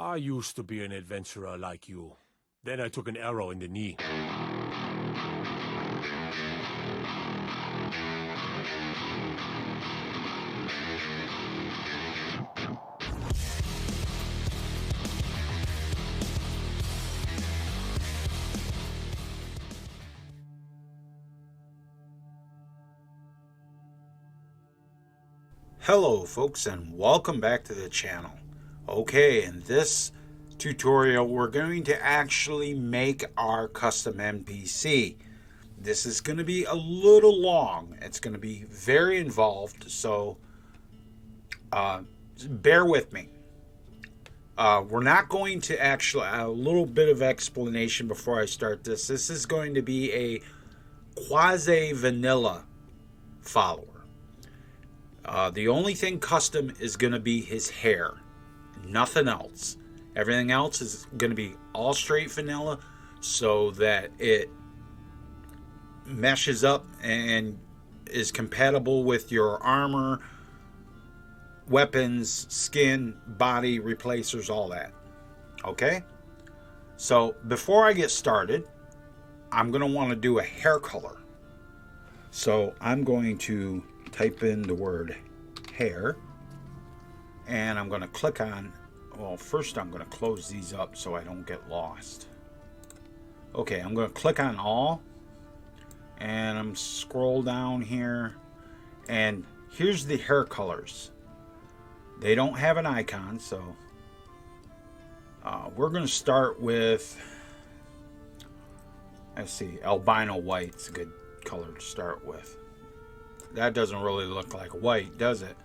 I used to be an adventurer like you. Then I took an arrow in the knee. Hello folks, and welcome back to the channel. Okay, in this tutorial we're going to actually make our custom NPC. This is going to be a little long. It's going to be very involved, so bear with me. We're not going to actually, a little bit of explanation before I start this. This is going to be a quasi-vanilla follower. The only thing custom is going to be his hair. Nothing else. Everything else is going to be all straight vanilla so that it meshes up and is compatible with your armor, weapons, skin, body, replacers, all that. Okay? So before I get started, I'm going to want to do a hair color. So I'm going to type in the word hair, and I'm going to click on, well, first I'm going to close these up so I don't get lost. Okay, I'm going to click on all, and I'm scroll down here, and here's the hair colors. They don't have an icon, so we're going to start with, let's see, albino white's a good color to start with. That doesn't really look like white, does it?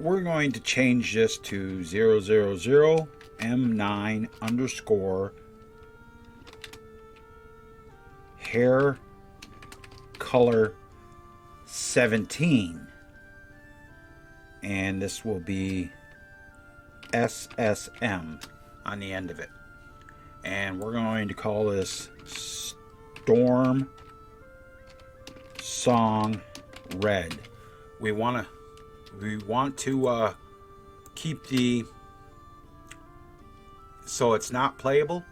We're going to change this to 000 M9 underscore hair color 17. And this will be SSM on the end of it. And we're going to call this Storm Song Red. We want to keep the, so it's not playable.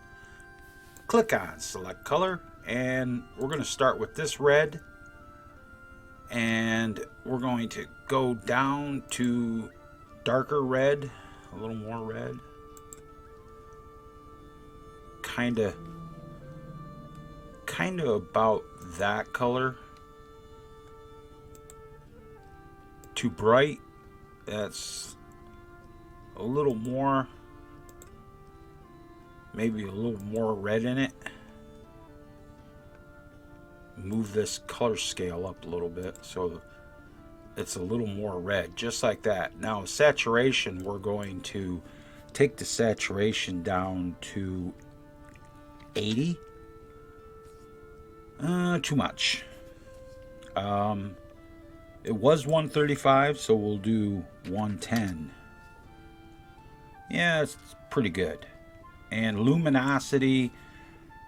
Click on select color, and we're going to start with this red, and we're going to go down to darker red, a little more red, kind of about that color. Too bright, that's a little more, maybe a little more red in it. Move this color scale up a little bit so it's a little more red, just like that. Now saturation, we're going to take the saturation down to 80. Too much. It was 135, so we'll do 110. Yeah, it's pretty good. And luminosity,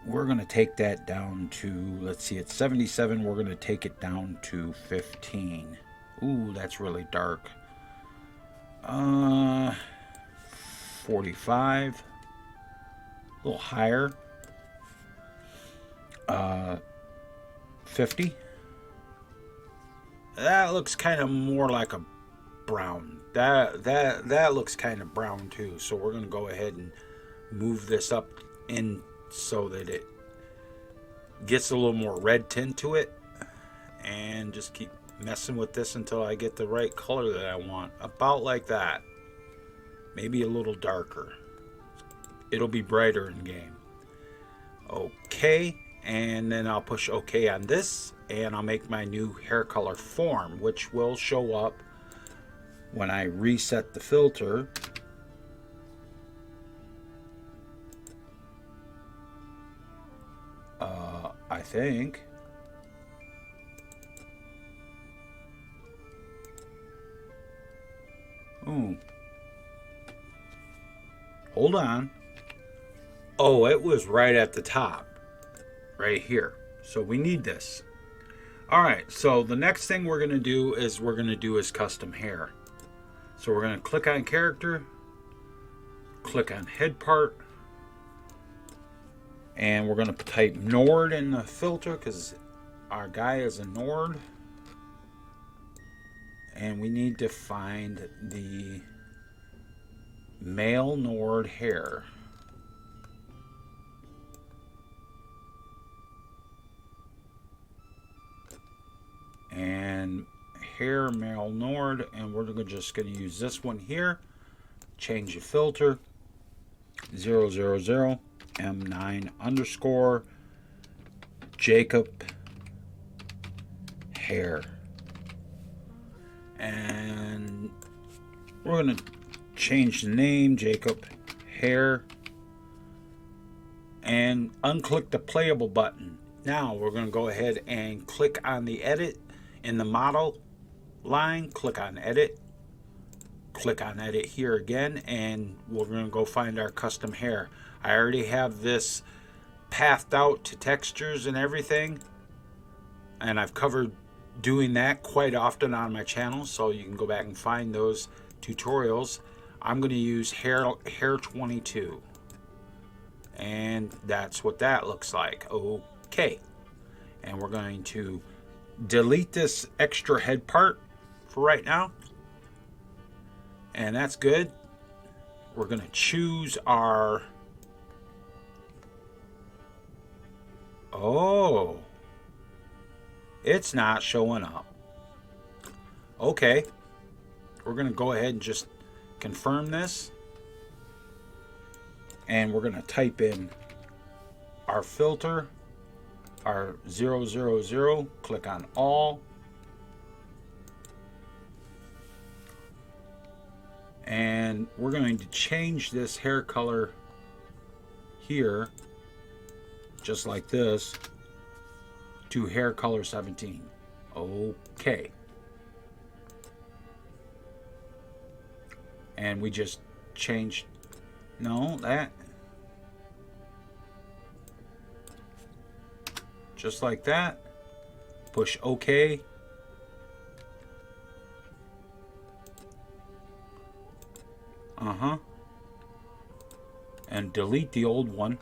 we're going to take that down to, let's see, it's 77. We're going to take it down to 15. Ooh, that's really dark. 45. A little higher. 50. That looks kind of more like a brown. That looks kind of brown too. So we're going to go ahead and move this up in so that it gets a little more red tint to it, and just keep messing with this until I get the right color that I want. About like that. Maybe a little darker. It'll be brighter in game. Okay. And then I'll push OK on this, and I'll make my new hair color form, which will show up when I reset the filter. I think. Ooh. Hold on. Oh, it was right at the top. Right here. So we need this. Alright, so the next thing we're going to do is his custom hair. So we're going to click on character, click on head part, and we're going to type Nord in the filter because our guy is a Nord. And we need to find the male Nord hair. And hair male Nord, and we're just going to use this one here. Change the filter 000 M9 underscore Jacob hair. And we're going to change the name Jacob hair and unclick the playable button. Now we're going to go ahead and click on the edit in the model line, click on edit here again, and we're going to go find our custom hair. I already have this pathed out to textures and everything, and I've covered doing that quite often on my channel, so you can go back and find those tutorials. I'm going to use hair 22, and that's what that looks like. Okay, and we're going to delete this extra head part for right now, and that's good. We're going to choose our it's not showing up. Okay, we're going to go ahead and just confirm this, and we're going to type in our filter, our 000, click on all, and we're going to change this hair color here, just like this, to hair color 17. Okay. And we just changed, no, that, just like that. Push OK. And delete the old one.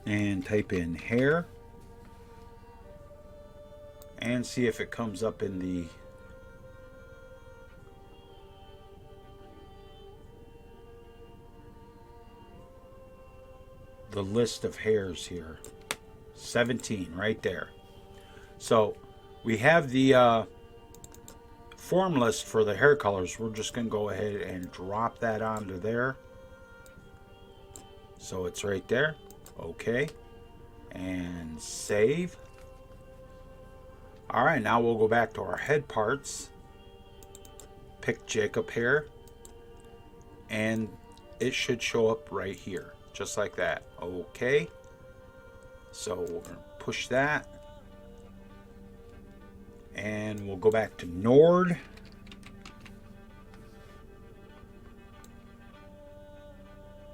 And type in hair. And see if it comes up in the list of hairs here. 17 right there. So we have the form list for the hair colors. We're just going to go ahead and drop that onto there. So it's right there. Okay. And save. Alright, now we'll go back to our head parts. Pick Jacob hair. And it should show up right here. Just like that. Okay. So we're going to push that. And we'll go back to Nord.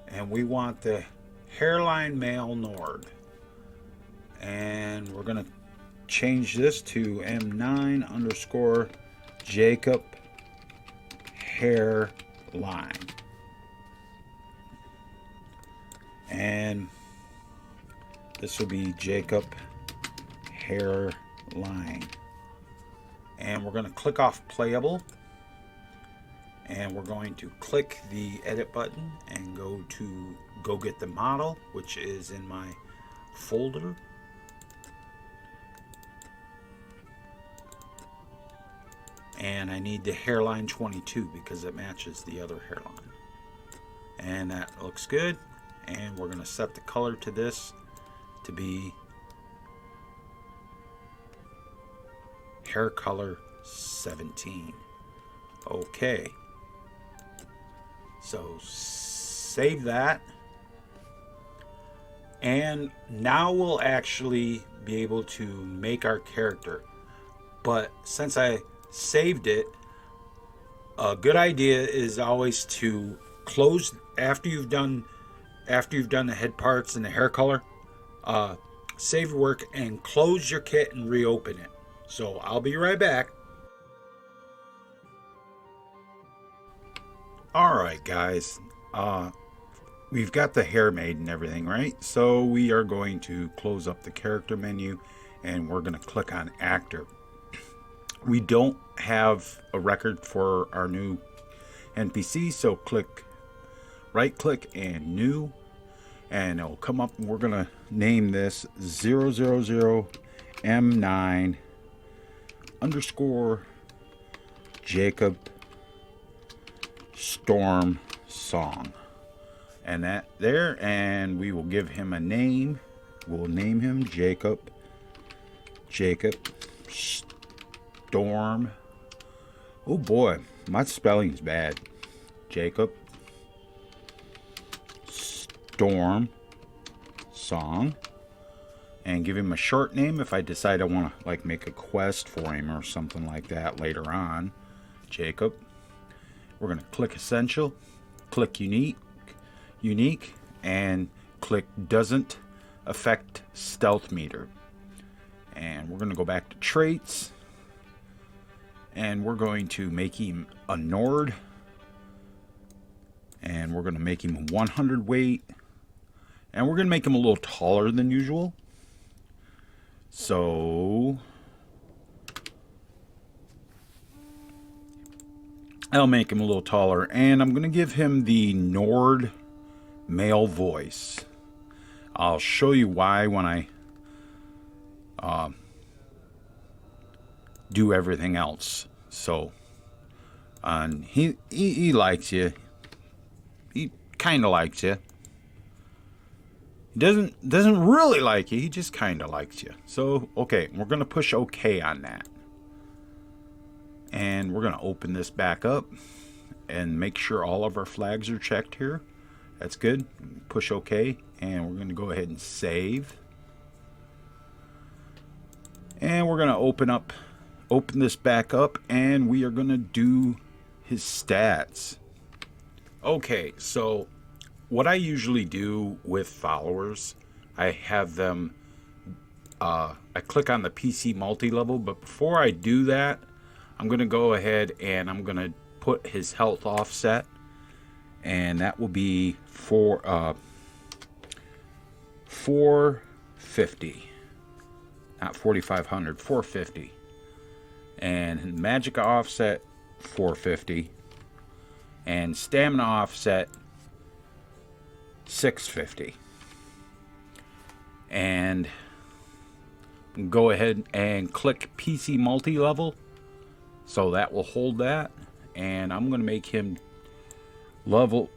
And we want the hairline male Nord. And we're going to change this to M9 underscore Jacob hairline. And this will be Jacob hairline. And we're going to click off playable, and we're going to click the edit button and go get the model, which is in my folder. And I need the hairline 22 because it matches the other hairline. And that looks good. And we're going to set the color to this to be hair color 17. Okay. So save that. And now we'll actually be able to make our character. But since I saved it, a good idea is always to close after you've done the head parts and the hair color. Save your work and close your kit and reopen it. So I'll be right back. Alright guys, we've got the hair made and everything, right? So we are going to close up the character menu and we're going to click on actor. We don't have a record for our new NPC, so right click and new, and it'll come up and we're going to name this 000M9 underscore Jacob Storm Song, and that there, and we will give him a name. We'll name him Jacob Storm. Oh boy, my spelling's bad. Jacob Storm Song, and give him a short name if I decide I want to like make a quest for him or something like that later on. Jacob. We're going to click Essential, click Unique, and click Doesn't Affect Stealth Meter. And we're going to go back to Traits, and we're going to make him a Nord, and we're going to make him 100 weight, and we're going to make him a little taller than usual. So I'll make him a little taller, and I'm going to give him the Nord male voice. I'll show you why when I do everything else. So, he likes you. He kind of likes you. He doesn't really like you. He just kind of likes you. So, okay, we're going to push OK on that. And we're going to open this back up and make sure all of our flags are checked here. That's good. Push OK, and we're going to go ahead and save. And we're going to open this back up, and we are going to do his stats. Okay, so what I usually do with followers, I have them, I click on the PC multi-level, but before I do that, I'm going to go ahead and I'm going to put his health offset, and that will be 450, not 4500, 450, and magic offset 450, and stamina offset 650, and go ahead and click PC multi-level. So that will hold that, and I'm going to make him level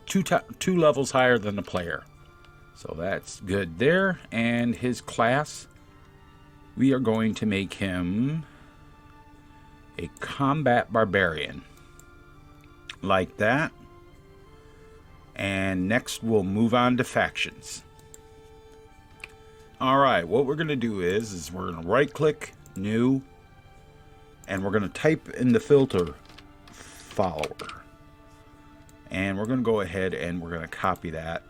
two levels higher than the player. So that's good there. And his class, we are going to make him a combat barbarian, like that. And next we'll move on to factions. All right, what we're going to do is we're going to right click, new, and we're going to type in the filter follower, and we're going to go ahead and we're going to copy that.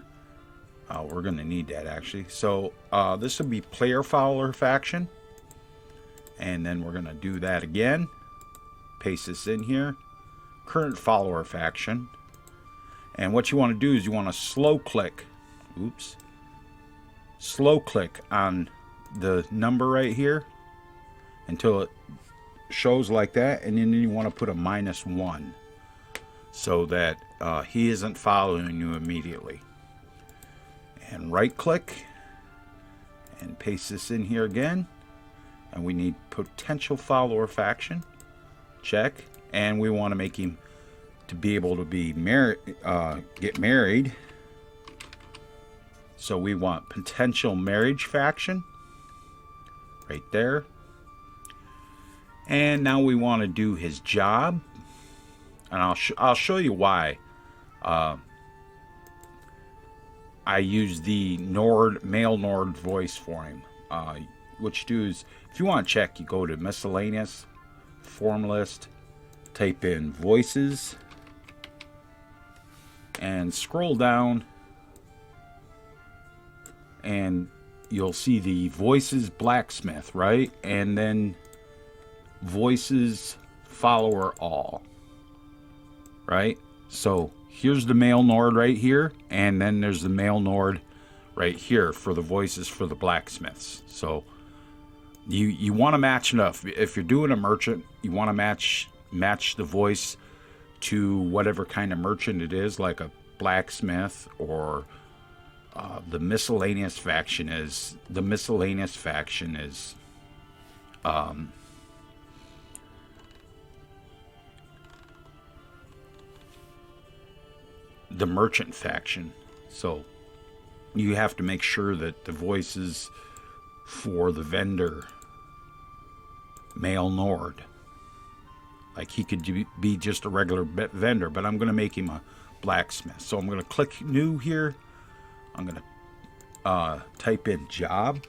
We're going to need that actually. So this will be player follower faction, and then we're going to do that again, paste this in here, current follower faction. And what you want to do is you want to slow click on the number right here until it shows like that, and then you want to put a -1 so that he isn't following you immediately. And right click and paste this in here again, and we need potential follower faction, check, and we want to make him to be able to be get married, so we want potential marriage faction right there. And now we want to do his job, and I'll show you why I use the male Nord voice for him. What you do is, if you want to check, you go to miscellaneous, form list, type in voices, and scroll down, and you'll see the voices blacksmith, right? And then voices follower all, right? So here's the male Nord right here, and then there's the male Nord right here for the voices for the blacksmiths. So you want to match it up. If you're doing a merchant, you want to match the voice to whatever kind of merchant it is, like a blacksmith, or the miscellaneous faction is the merchant faction. So you have to make sure that the voices for the vendor, male Nord, like he could be just a regular vendor, but I'm going to make him a blacksmith. So I'm going to click new here. I'm going to type in job.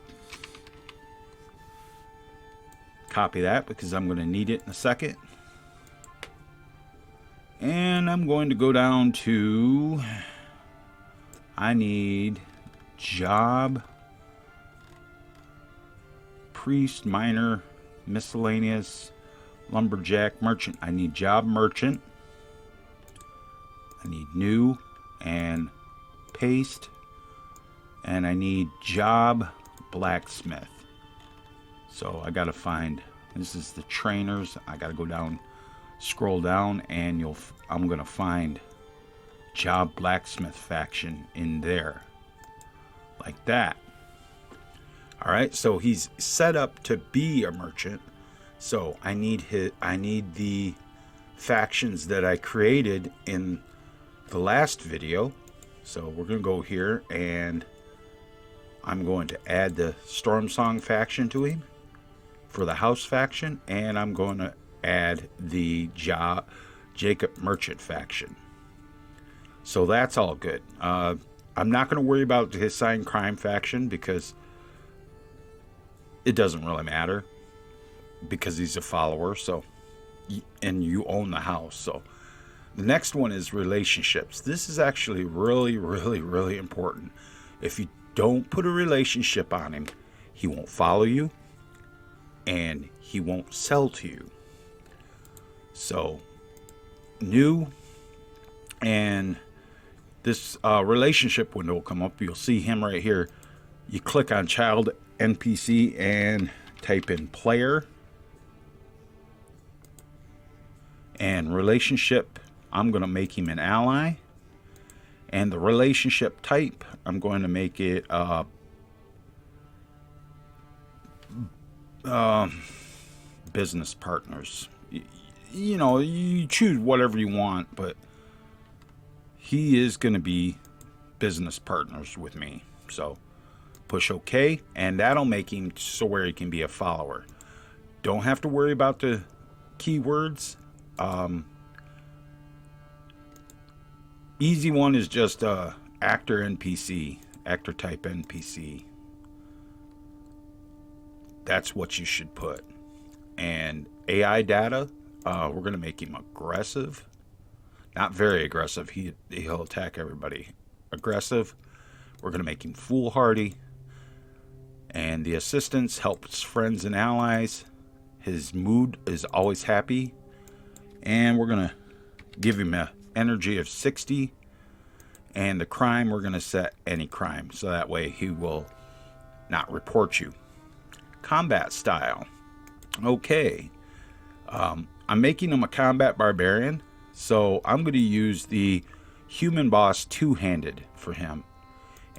Copy that because I'm going to need it in a second. And I'm going to go down to, I need job, priest, miner, miscellaneous, lumberjack, merchant. I need job merchant. I need new and paste. And I need job blacksmith. So I got to find, this is the trainers. I got to go down, scroll down, and I'm going to find job blacksmith faction in there. Like that. All right, so he's set up to be a merchant. So I need the factions that I created in the last video. So we're going to go here, and I'm going to add the Stormsong faction to him for the house faction, and I'm going to add the Jacob Merchant faction. So that's all good. I'm not going to worry about his Sign Crime faction because it doesn't really matter, because he's a follower. So, and you own the house. So the next one is relationships. This is actually really, really, really important. If you don't put a relationship on him, he won't follow you and he won't sell to you. So new, and this relationship window will come up. You'll see him right here. You click on child NPC and type in player, and relationship, I'm going to make him an ally. And the relationship type, I'm going to make it business partners. You know, you choose whatever you want, but he is going to be business partners with me. So push OK, and that'll make him so where he can be a follower. Don't have to worry about the keywords. Easy one is just actor NPC, actor type NPC. That's what you should put. And AI data, we're going to make him aggressive. Not very aggressive. He'll attack everybody. Aggressive. We're going to make him foolhardy. And the assistance helps friends and allies. His mood is always happy. And we're going to give him an energy of 60. And the crime, we're going to set any crime. So that way he will not report you. Combat style. Okay. I'm making him a combat barbarian. So I'm going to use the human boss two-handed for him.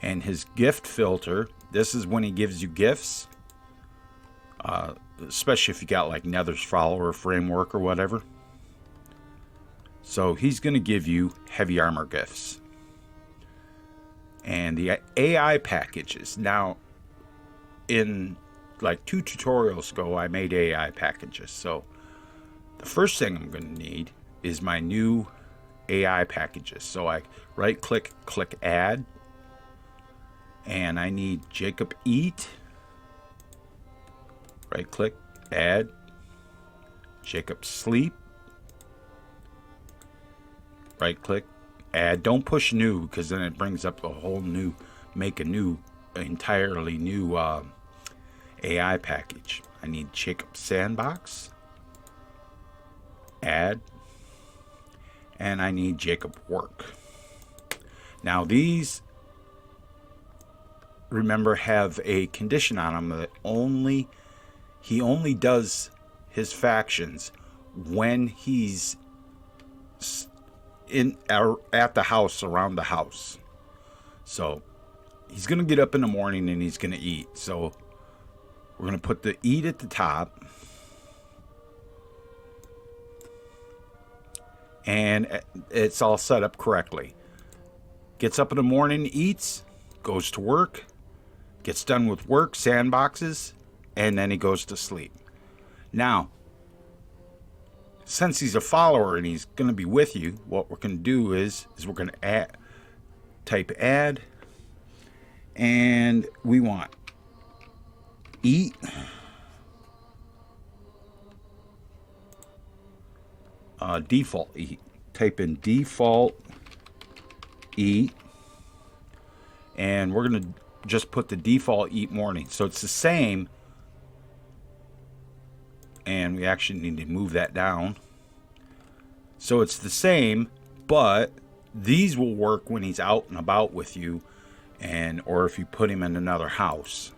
And his gift filter, this is when he gives you gifts. Especially if you got like Nether's follower framework or whatever. So he's going to give you heavy armor gifts. And the AI packages. Now, in like 2 tutorials ago, I made AI packages. So the first thing I'm going to need is my new AI packages. So I right click, click add. And I need Jacob Eat. Right click, add. Jacob Sleep. Right click, add. Don't push new, because then it brings up a whole new, make a new, entirely new AI package. I need Jacob Sandbox. Add. And I need Jacob work. Now these, remember, have a condition on them that he only does his factions when he's at the house, around the house. So he's going to get up in the morning and he's going to eat. So we're going to put the eat at the top. And it's all set up correctly. Gets up in the morning, eats, goes to work, gets done with work, sandboxes, and then he goes to sleep. Now, since he's a follower and he's going to be with you, what we're going to do is we're going to type add, and we want eat default eat. Type in default eat, and we're going to just put the default eat morning. So it's the same, and we actually need to move that down. So it's the same, but these will work when he's out and about with you, or if you put him in another house.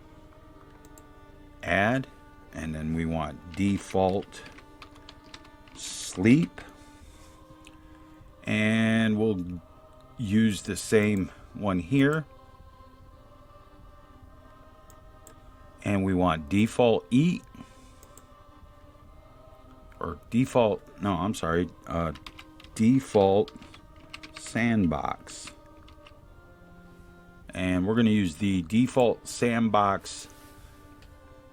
Add, and then we want default sleep, and we'll use the same one here, and we want default eat, or default, no, I'm sorry, default sandbox, and we're going to use the default sandbox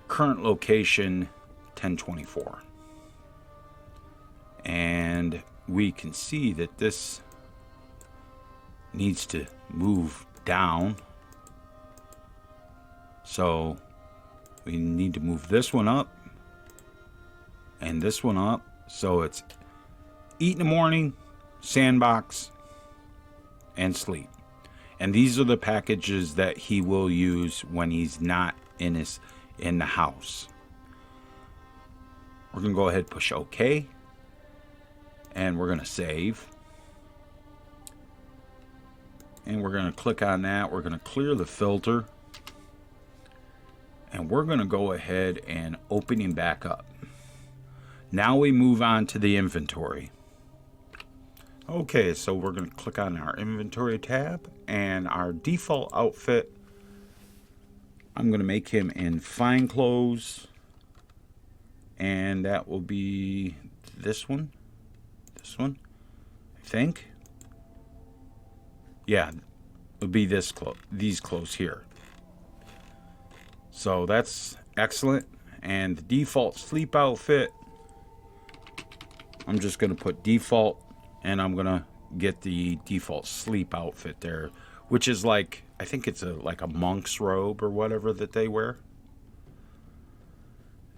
current location 1024. And we can see that this needs to move down. So we need to move this one up and this one up. So it's eat in the morning, sandbox, and sleep. And these are the packages that he will use when he's not in the house. We're going to go ahead and push OK. And we're going to save. And we're going to click on that. We're going to clear the filter. And we're going to go ahead and open him back up. Now we move on to the inventory. Okay, so we're going to click on our inventory tab. And our default outfit, I'm going to make him in fine clothes. And that will be this one. This one, I think. Yeah, it'll be this these clothes here. So that's excellent. And the default sleep outfit, I'm just going to put default, and I'm going to get the default sleep outfit there, which is like, I think it's like a monk's robe or whatever that they wear.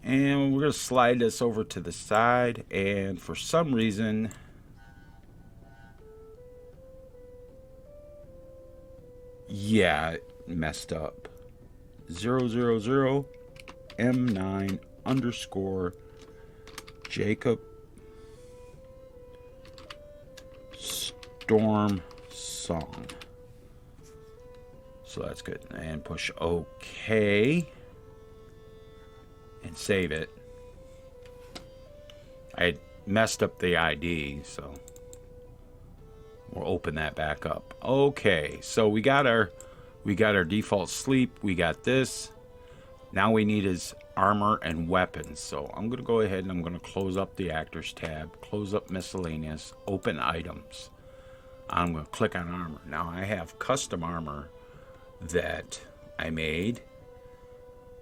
And we're going to slide this over to the side, and for some reason, yeah, it messed up. 000 M9 underscore Jacob Storm Song. So that's good. And push OK. And save it. I messed up the ID, so we'll open that back up. Okay, so we got our default sleep. We got this. Now we need his armor and weapons. So I'm going to go ahead and I'm going to close up the actors tab, close up miscellaneous, open items. I'm going to click on armor. Now I have custom armor that I made.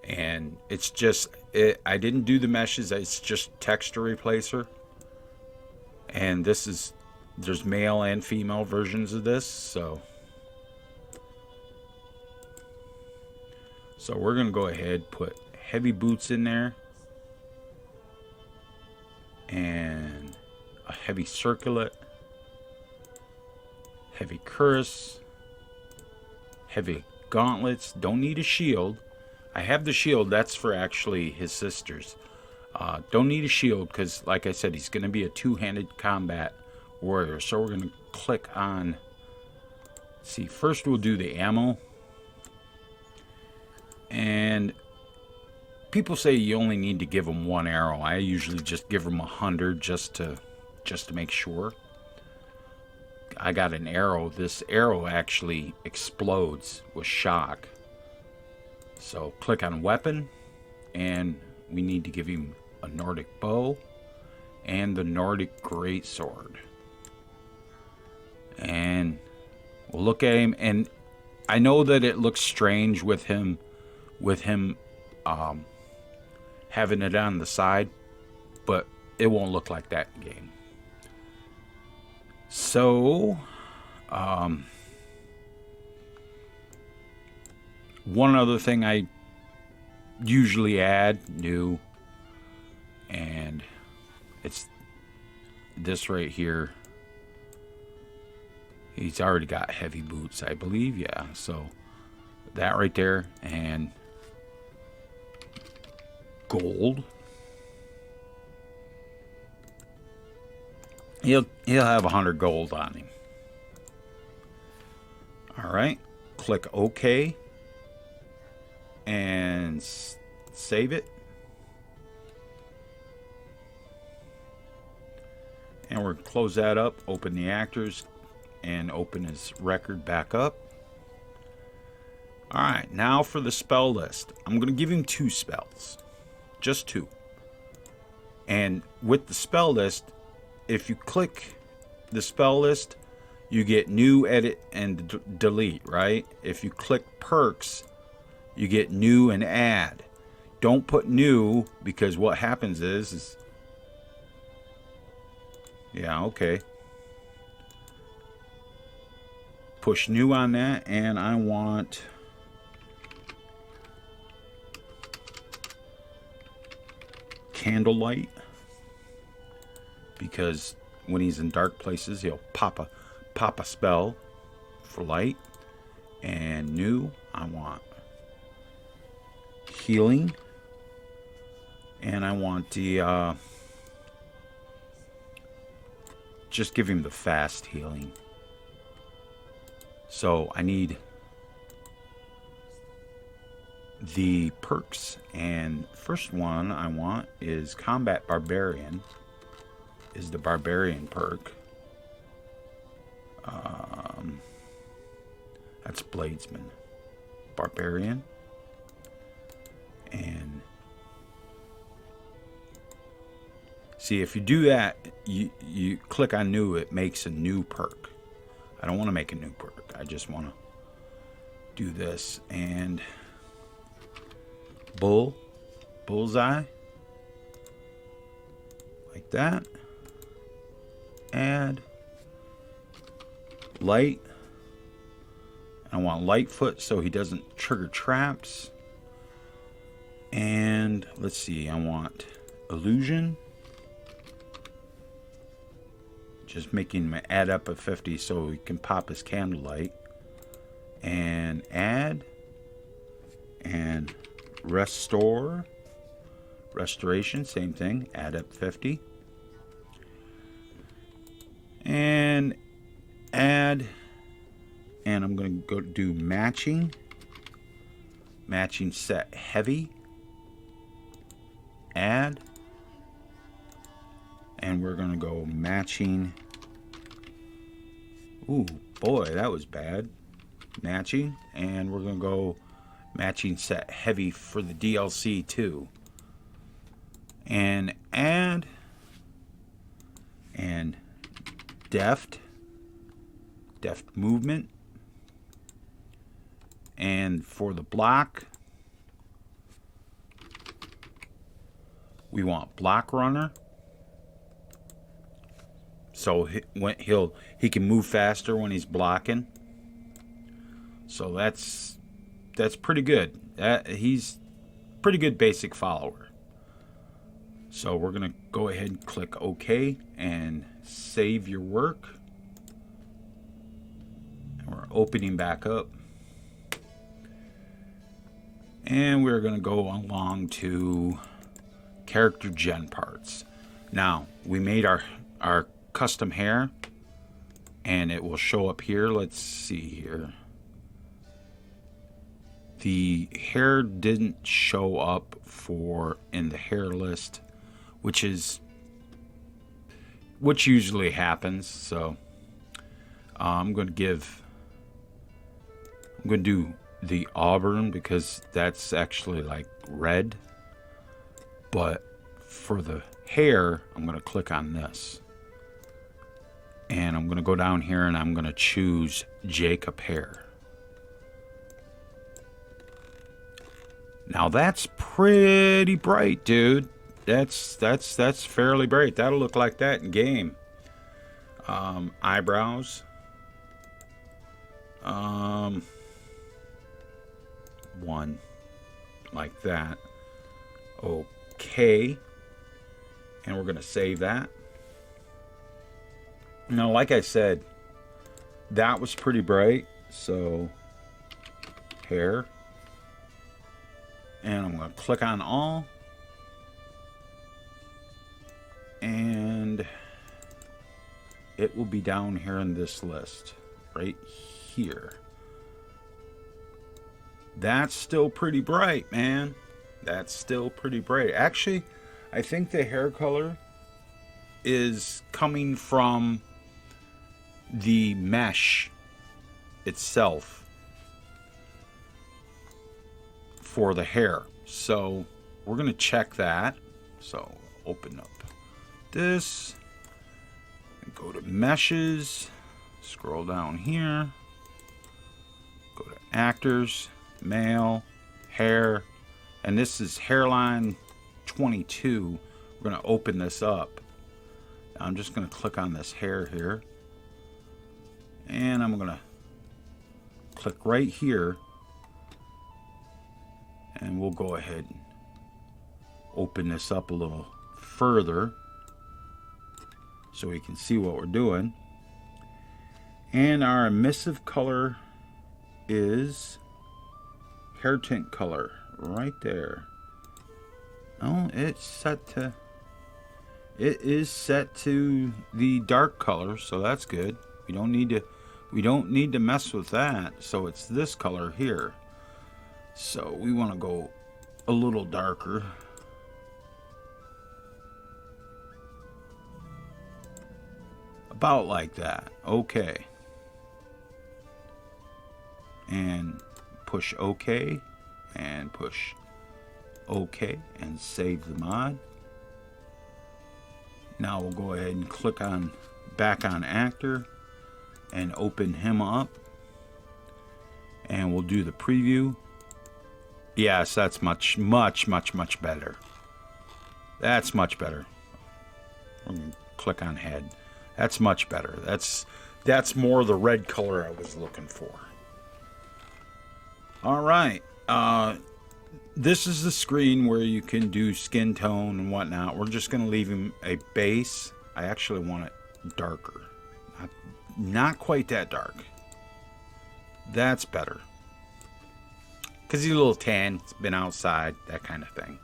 And it's just, I didn't do the meshes. It's just texture replacer. And there's male and female versions of this. So we're going to go ahead, put heavy boots in there. And a heavy circlet. Heavy cuirass. Heavy gauntlets. Don't need a shield. I have the shield. That's for actually his sisters. Don't need a shield because, like I said, he's going to be a two-handed combat warrior. So we're going to click on, see, first we'll do the ammo. And people say you only need to give them 1 arrow. I usually just give them 100 just to make sure. I got an arrow. This arrow actually explodes with shock. So click on weapon, and we need to give him a Nordic bow and the Nordic greatsword. And we'll look at him, and I know that it looks strange with him having it on the side, but it won't look like that in game. So, one other thing I usually add new, and it's this right here. He's already got heavy boots, I believe. Yeah, so that right there, and gold. He'll have 100 gold on him. All right, click OK and save it. And we're going to close that up, open the actors, and open his record back up. All right, now for the spell list. I'm going to give him 2 spells, just 2. And with the spell list, if you click the spell list, you get new, edit, and delete, right? If you click perks, you get new and add. Don't put new, because what happens is yeah, okay. Push new on that, and I want candlelight, because when he's in dark places, he'll pop a spell for light. And new, I want healing, and I want the just give him the fast healing. So I need the perks, and first one I want is Combat Barbarian, is the Barbarian perk. That's Bladesman. Barbarian. And see, if you do that, you click on new, it makes a new perk. I don't want to make a new perk. I just want to do this. And bullseye, like that. Add light. I want Lightfoot so he doesn't trigger traps. And let's see, I want illusion. Just making him add up at 50 so he can pop his candlelight. And add. And restoration, same thing, add up 50. And add. And I'm going to go do matching. Matching set heavy. Add. And we're going to go matching. Ooh, boy, that was bad. Matching. And we're going to go matching set heavy for the DLC too. And add. And deft movement. And for the block, we want block runner. So he can move faster when he's blocking. So that's pretty good. He's pretty good basic follower. So we're gonna go ahead and click OK and save your work. And we're opening back up. And we're going to go along to character gen parts. Now, we made our custom hair, and it will show up here. Let's see here. The hair didn't show up in the hair list, which usually happens. So I'm going to do the auburn because that's actually like red. But for the hair, I'm going to click on this. And I'm going to go down here and I'm going to choose Jacob hair. Now that's pretty bright, dude. That's fairly bright. That'll look like that in game. Eyebrows. One like that. Okay. And we're going to save that. Now, like I said, that was pretty bright. So, hair. And I'm going to click on all. And it will be down here in this list. Right here. That's still pretty bright, man. That's still pretty bright. Actually, I think the hair color is coming from the mesh itself for the hair. So we're going to check that. So open up this and go to meshes, scroll down here, go to actors, male, hair, and this is hairline 22. We're going to open this up. I'm just going to click on this hair here, and I'm going to click right here, and we'll go ahead and open this up a little further so we can see what we're doing. And our emissive color is hair tint color right there. Oh, it is set to the dark color, so that's good. We don't need to mess with that. So it's this color here. So we want to go a little darker. About like that. Okay. And push OK. And push OK. And save the mod. Now we'll go ahead and click on back on actor and open him up. And we'll do the preview. Yes, that's much better. That's much better. We're going to click on head. That's much better. That's more the red color I was looking for. All right. This is the screen where you can do skin tone and whatnot. We're just going to leave him a base. I actually want it darker. Not quite that dark. That's better. Because he's a little tan. It's been outside. That kind of thing.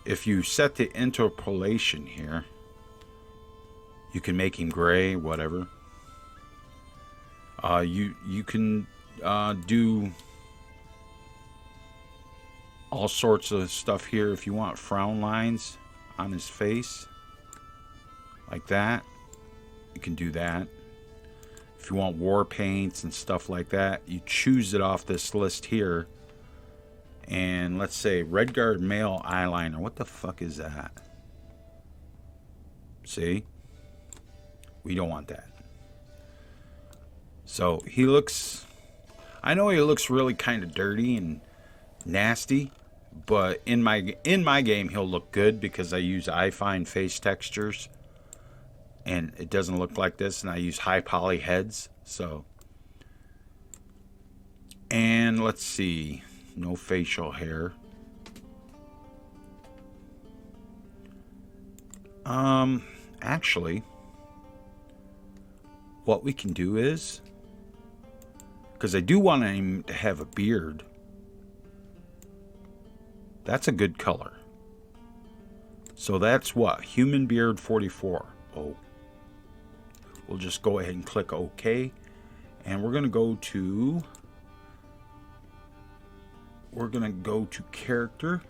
If you set the interpolation here, you can make him gray, whatever. You can do all sorts of stuff here. If you want frown lines on his face, like that, you can do that. If you want war paints and stuff like that, you choose it off this list here. And let's say Redguard male eyeliner. What the fuck is that? See? We don't want that. So he looks... I know he looks really kind of dirty and nasty. But in my game, he'll look good because I use iFine face textures. And it doesn't look like this. And I use high poly heads. So. And let's see. No facial hair. Actually, what we can do is, because I do want him to have a beard. That's a good color. So that's what? Human beard 44. Oh. We'll just go ahead and click OK. And we're going to go to character,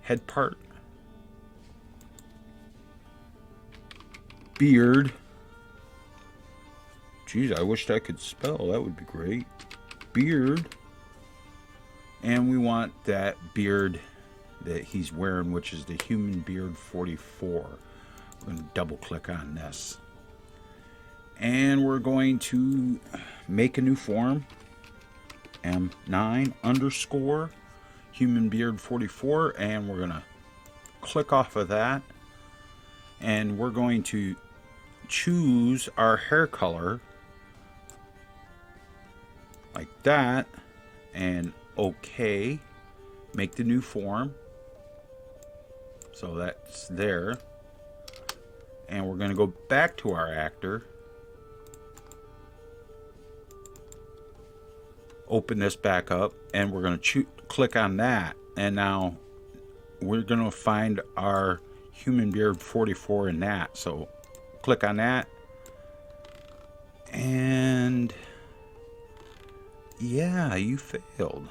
head part, beard. Geez, I wished I could spell. That would be great. Beard. And we want that beard that he's wearing, which is the Human Beard 44. We're going to double click on this. And we're going to make a new form. M9 underscore Human Beard 44. And we're going to click off of that. And we're going to choose our hair color like that. And OK. Make the new form. So that's there. And we're going to go back to our actor. Open this back up. And we're going to click on that. And now we're going to find our Human Beard 44 in that. So click on that. And yeah, you failed.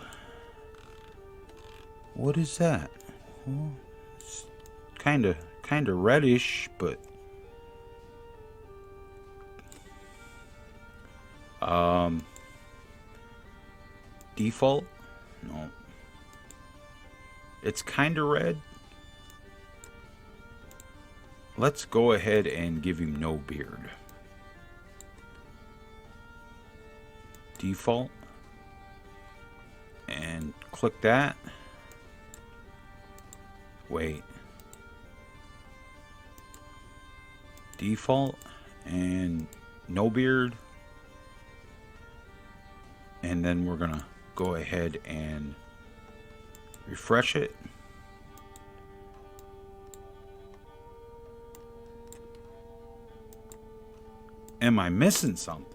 What is that? Well, it's kind of reddish, but default? No. It's kind of red. Let's go ahead and give him no beard. Default. And click that. Wait. Default and no beard. And then we're gonna go ahead and refresh it. Am I missing something?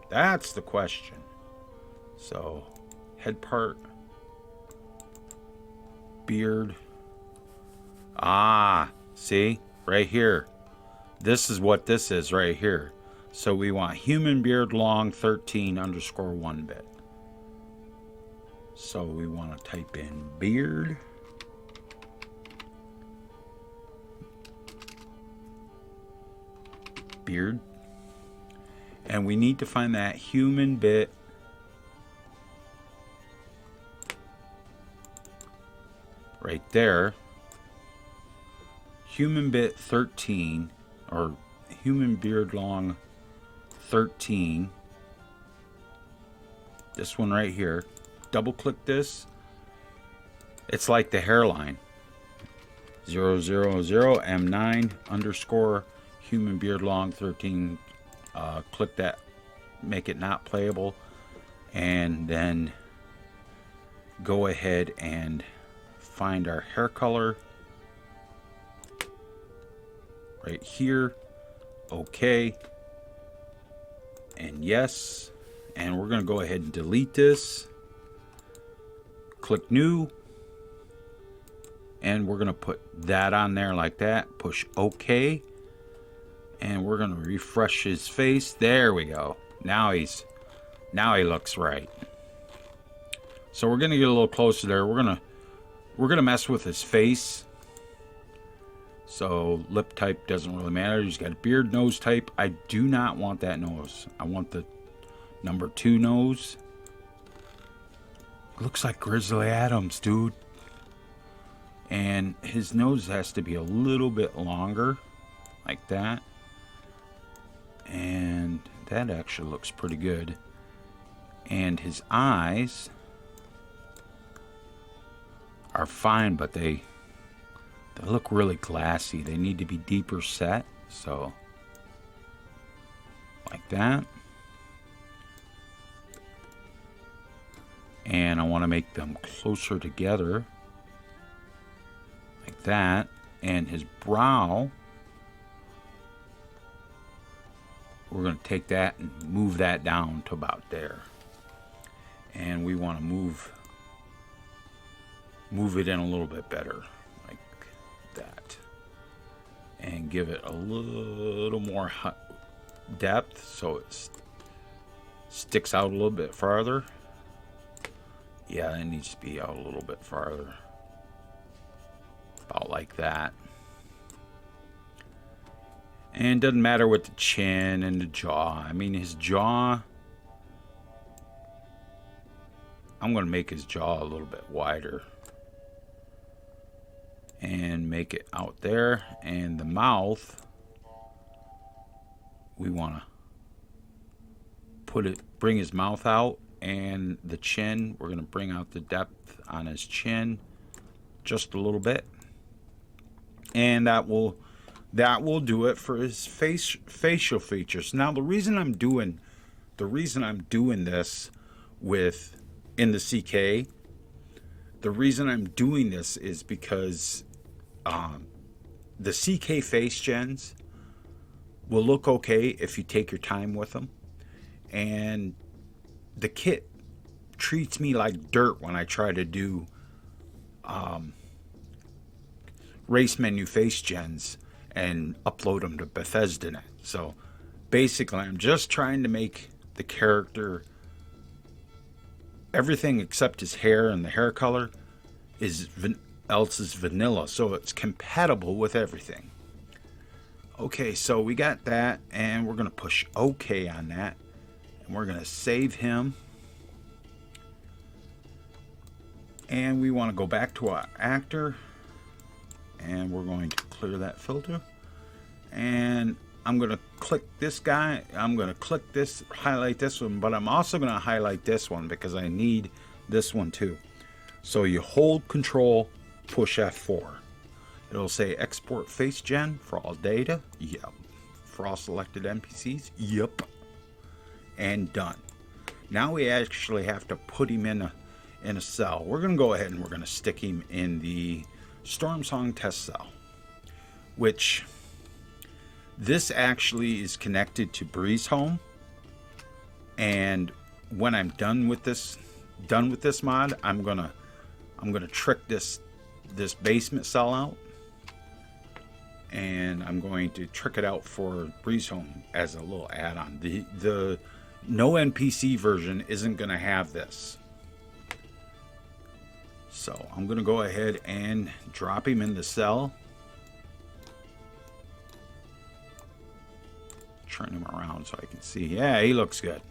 That's the question. So, head part, beard. Ah, see? Right here. This is what this is right here. So we want human beard long 13 underscore 1 bit. So we want to type in beard. Beard. And we need to find that human bit. Right there. Human bit 13, or human beard long 13. This one right here. Double click this. It's like the hairline. 000 M9 underscore human beard long 13. Click that. Make it not playable. And then go ahead and find our hair color. Right here. Okay. And yes. And we're going to go ahead and delete this. Click new. And we're going to put that on there like that. Push OK. And we're going to refresh his face. There we go. Now he looks right. So we're going to get a little closer there. We're going to mess with his face. So lip type doesn't really matter. He's got a beard nose type. I do not want that nose. I want the number 2 nose. Looks like Grizzly Adams, dude. And his nose has to be a little bit longer. Like that. And that actually looks pretty good. And his eyes are fine, but they look really glassy. They need to be deeper set. So, like that. And I want to make them closer together. Like that. And his brow, we're going to take that and move that down to about there. And we want to move it in a little bit better. Like that. give it a little more depth so it sticks out a little bit farther. Yeah, it needs to be out a little bit farther. About like that. And it doesn't matter with the chin and the jaw. I mean, his jaw, I'm going to make his jaw a little bit wider. And make it out there. And the mouth, we want to bring his mouth out. And the chin, we're going to bring out the depth on his chin just a little bit. And that will do it for his facial features. Now, the reason I'm doing this in the CK, the reason I'm doing this is because the CK face gens will look okay if you take your time with them, and the kit treats me like dirt when I try to do race menu face gens and upload them to BethesdaNet. So basically, I'm just trying to make the character, everything except his hair and the hair color else is vanilla, so it's compatible with everything. Okay, so we got that, and we're going to push OK on that, and we're going to save him. And we want to go back to our actor, and we're going to clear that filter. And I'm going to click this guy. I'm going to click this, highlight this one, but I'm also going to highlight this one because I need this one too. So you hold Control, push F4. It'll say export face gen for all data. Yep. For all selected NPCs. Yep. And done. Now we actually have to put him in a cell. We're going to go ahead and we're going to stick him in the Storm Song test cell, which this actually is connected to Breeze Home. And when I'm done with this mod, I'm gonna trick this basement cell out, and I'm going to trick it out for Breeze Home as a little add-on. The no NPC version isn't gonna have this. So I'm going to go ahead and drop him in the cell. Turn him around so I can see. Yeah, he looks good.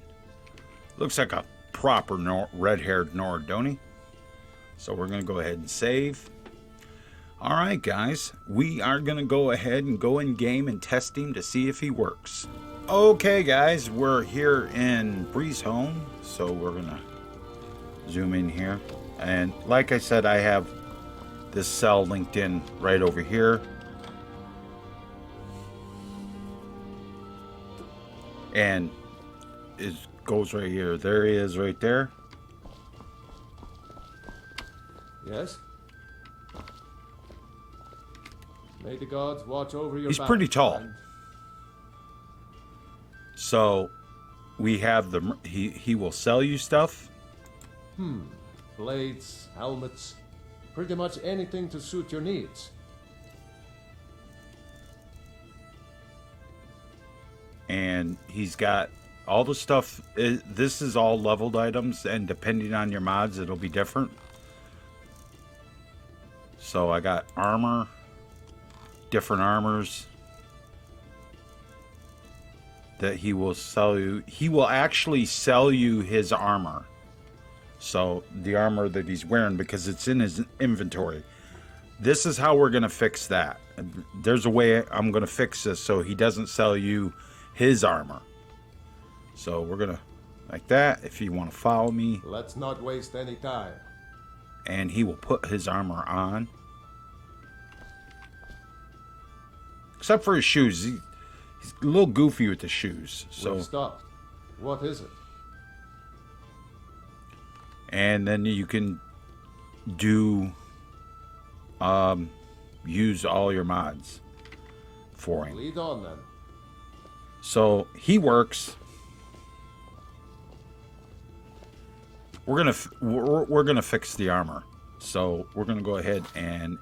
Looks like a proper red-haired Nord, don't he? So we're going to go ahead and save. All right, guys. We are going to go ahead and go in game and test him to see if he works. Okay, guys. We're here in Breeze Home. So we're going to zoom in here. And like I said, I have this cell linked in right over here. And it goes right here. There he is right there. Yes? May the gods watch over your He's back, pretty tall. friend. So we have he will sell you stuff. Blades, helmets, pretty much anything to suit your needs. And he's got all the stuff. This is all leveled items, and depending on your mods, it'll be different. So I got armor, different armors that he will sell you. He will actually sell you his armor. So the armor that he's wearing, because it's in his inventory. This is how we're going to fix that. There's a way I'm going to fix this so he doesn't sell you his armor. So we're going to, like that, if you want to follow me. Let's not waste any time. And he will put his armor on. Except for his shoes. He's a little goofy with the shoes. So We've stopped. What is it? And then you can use all your mods for him. Lead on then. So he works. We're gonna fix the armor. So we're gonna go ahead and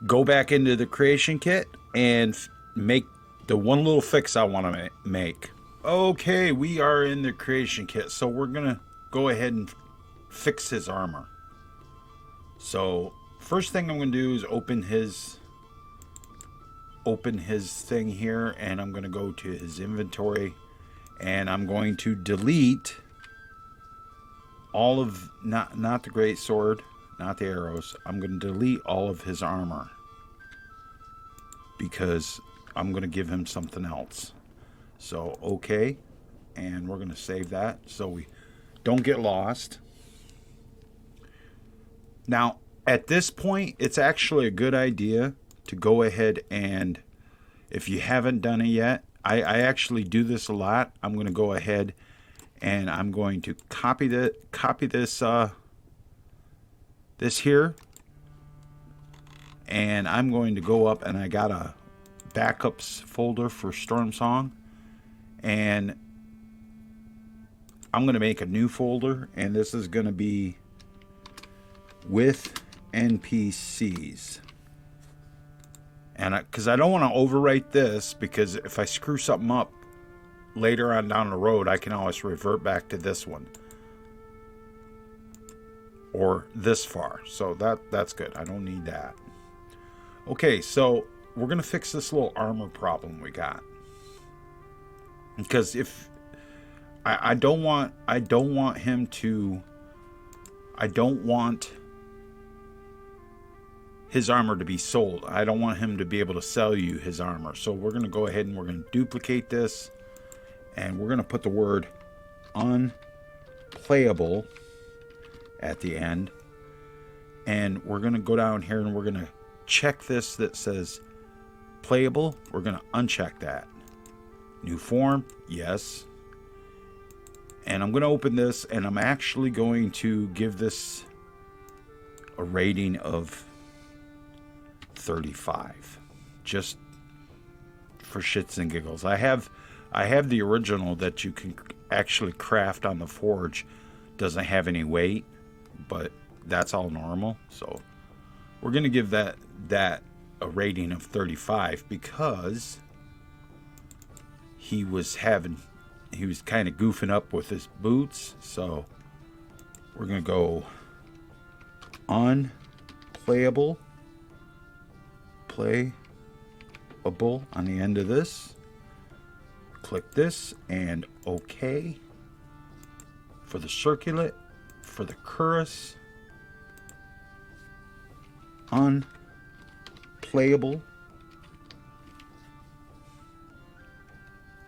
go back into the creation kit, and make the one little fix I want to make. Okay, we are in the creation kit, so we're going to go ahead and fix his armor. So first thing I'm going to do is open his thing here, and I'm going to go to his inventory, and I'm going to delete all of, not the great sword, not the arrows. I'm going to delete all of his armor because I'm going to give him something else. So okay, and we're going to save that so we don't get lost. Now at this point, it's actually a good idea to go ahead and, if you haven't done it yet, I actually do this a lot. I'm going to go ahead and I'm going to copy this here, and I'm going to go up, and I got a backups folder for Storm Song, and I'm going to make a new folder, and this is going to be with NPCs. And because I don't want to overwrite this, because if I screw something up later on down the road, I can always revert back to this one or this far. So that's good. I don't need that. Okay, so we're gonna fix this little armor problem we got, because if I don't want his armor to be sold. I don't want him to be able to sell you his armor. So we're going to go ahead and we're going to duplicate this, and we're going to put the word unplayable at the end. And we're going to go down here and we're going to check this that says playable. We're going to uncheck that. New form, yes. And I'm going to open this, and I'm actually going to give this a rating of 35, just for shits and giggles. I have the original that you can actually craft on the forge. Doesn't have any weight, but that's all normal. So we're gonna give that a rating of 35 because he was kind of goofing up with his boots. So we're gonna go unplayable. Playable on the end of this. Click this and OK. For the circlet, for the cuirass, unplayable,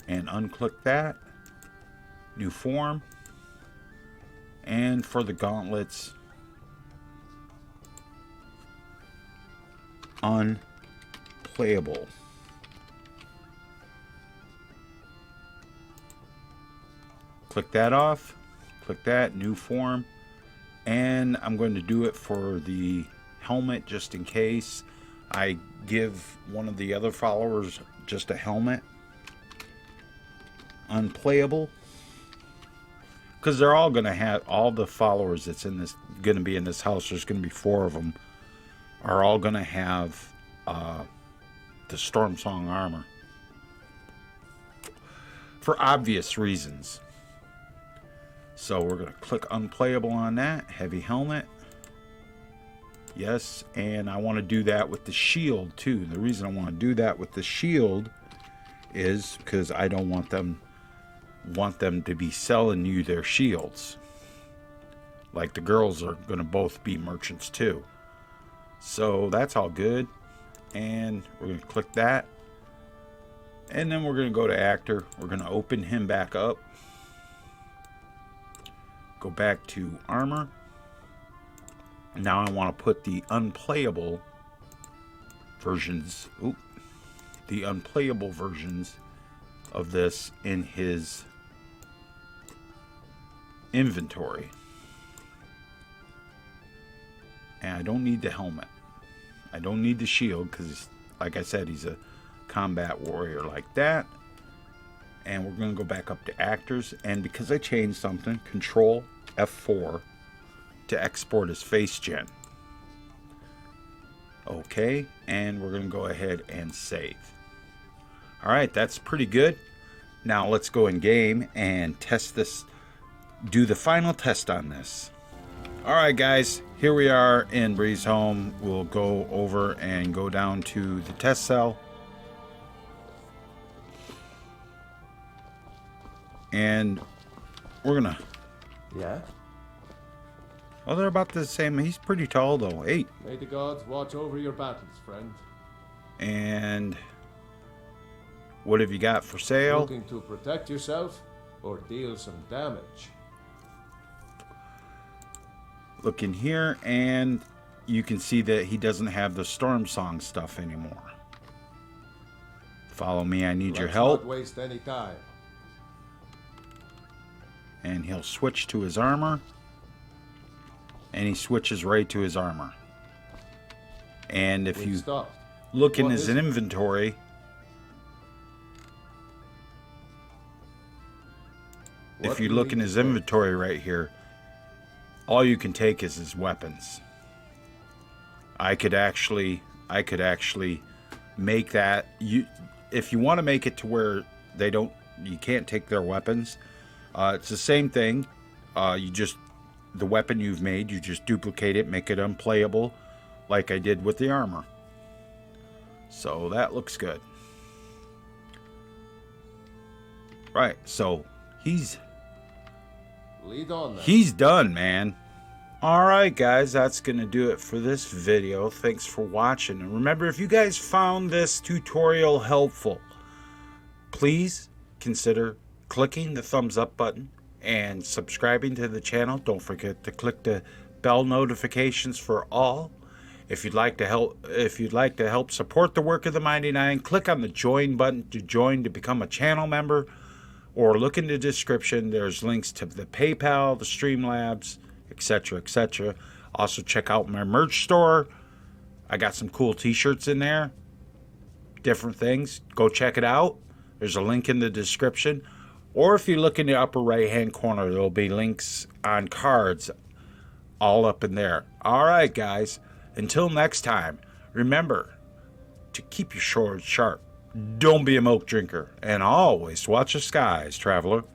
and unclick that. New form. And for the gauntlets, unplayable. Click that off. Click that, new form. And I'm going to do it for the helmet just in case. I give one of the other followers just a helmet. Unplayable. Because they're all going to have, all the followers that's in this, going to be in this house, there's going to be 4 of them, are all going to have the Storm Song armor. For obvious reasons. So we're going to click unplayable on that. Heavy helmet. Yes, and I want to do that with the shield too. The reason I want to do that with the shield is because I don't want them to be selling you their shields. Like the girls are going to both be merchants too. So that's all good. And we're going to click that. And then we're going to go to actor. We're going to open him back up. Go back to armor. Now I want to put the unplayable versions. The unplayable versions of this in his inventory. And I don't need the helmet. I don't need the shield because, like I said, he's a combat warrior like that. And we're going to go back up to actors. And because I changed something, Control F4 to export as face gen. Okay, and we're going to go ahead and save. Alright, that's pretty good. Now let's go in game and test this, do the final test on this. Alright guys, here we are in Breeze Home. We'll go over and go down to the test cell. And we're gonna... Yeah? Oh, they're about the same. He's pretty tall though. 8. May the gods watch over your battles, friend. And what have you got for sale? Looking to protect yourself or deal some damage? Look in here, and you can see that he doesn't have the Storm Song stuff anymore. Follow me, I need your help. Let's not waste any time. And he'll switch to his armor. And he switches right to his armor. And if you look in his inventory, if you look in his inventory right here, all you can take is his weapons. I could actually make that, if you want to make it to where you can't take their weapons. It's the same thing. The weapon you've made, you just duplicate it, make it unplayable, like I did with the armor. So that looks good. Right, so he's done, man. Alright guys, that's gonna do it for this video. Thanks for watching, and remember, if you guys found this tutorial helpful, please consider clicking the thumbs up button and subscribing to the channel. Don't forget to click the bell notifications for all. If you'd like to help support the work of the Mighty Nine, click on the join button to become a channel member, or look in the description. There's links to the PayPal, the Streamlabs, etc., etc. Also check out my merch store. I got some cool t-shirts in there, different things. Go check it out. There's a link in the description. Or if you look in the upper right hand corner, there'll be links on cards all up in there. Alright guys, until next time, remember to keep your sword sharp, don't be a milk drinker, and always watch the skies, traveler.